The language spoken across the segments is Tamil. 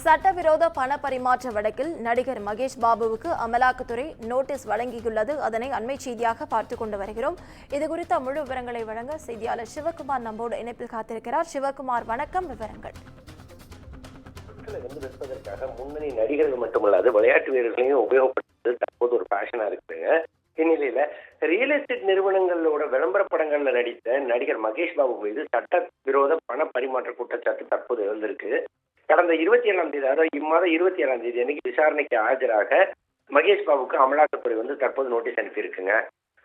சட்டவிரோத பண பரிமாற்ற வழக்கில் நடிகர் மகேஷ் பாபுவுக்கு அமலாக்கத்துறை நோட்டீஸ் வழங்கியுள்ளது. அதனை அண்மை செய்தியாக பார்த்துக் கொண்டு வருகிறோம். இதுகுறித்த முழு விவரங்களை வழங்க செய்தியாளர் சிவகுமார் நம்மோடு இணைப்பில் காத்திருக்கிறார். சிவகுமார், வணக்கம். விவரங்கள். வெப்பதற்காக முன்னணி நடிகர்கள் மட்டுமல்லாது விளையாட்டு வீரர்களையும் உபயோகப்படுத்துவது தற்போது ஒரு பேஷனா இருக்குங்க. இந்நிலையில ரியல் எஸ்டேட் நிறுவனங்களோட விளம்பர படங்கள்ல நடித்த நடிகர் மகேஷ் பாபு மீது சட்டவிரோத பண பரிமாற்ற குற்றச்சாட்டு தற்போது எழுந்திருக்கு. கடந்த 27ஆம் தேதி, அதாவது இம்மாதம் 27ஆம் தேதி அன்னைக்கு விசாரணைக்கு ஆஜராக மகேஷ் பாபுக்கு அமலாக்கத்துறை தற்போது நோட்டீஸ் அனுப்பியிருக்குங்க.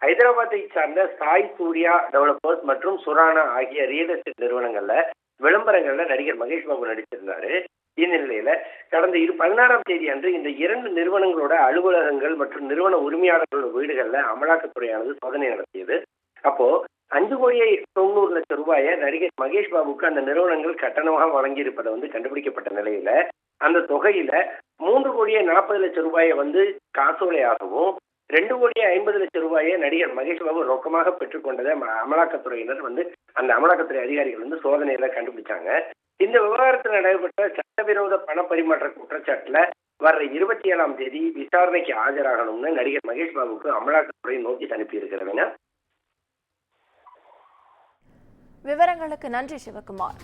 ஹைதராபாத்தை சார்ந்த சாய் சூர்யா டெவலப்பர்ஸ் மற்றும் சுரானா ஆகிய ரியல் எஸ்டேட் நிறுவனங்கள்ல விளம்பரங்கள்ல நடிகர் மகேஷ் பாபு நடிச்சிருந்தாரு. இந்நிலையில கடந்த 16ஆம் தேதி அன்று இந்த இரண்டு நிறுவனங்களோட அலுவலகங்கள் மற்றும் நிறுவன உரிமையாளர்களோட வீடுகள்ல அமலாக்கத்துறையானது சோதனை நடத்தியது. அப்போ 5,90,00,000 ரூபாயை நடிகர் மகேஷ் பாபுக்கு அந்த நிறுவனங்கள் கட்டணமாக வழங்கியிருப்பதை கண்டுபிடிக்கப்பட்ட நிலையில அந்த தொகையில 3,40,00,000 ரூபாயை காசோலையாகவும் 2,50,00,000 ரூபாயை நடிகர் மகேஷ் பாபு ரொக்கமாக பெற்றுக்கொண்டதை அமலாக்கத்துறையினர் அந்த அமலாக்கத்துறை அதிகாரிகள் சோதனையில கண்டுபிடிச்சாங்க. இந்த விவகாரத்தில் நடைபெற்ற சட்டவிரோத பண பரிமாற்ற குற்றச்சாட்டுல வர்ற 27ஆம் தேதி விசாரணைக்கு ஆஜராகணும்னு நடிகர் மகேஷ் பாபுக்கு அமலாக்கத்துறை நோட்டீஸ் அனுப்பி இருக்கிறதுங்க. விவரங்களுக்கு நன்றி சிவகுமார்.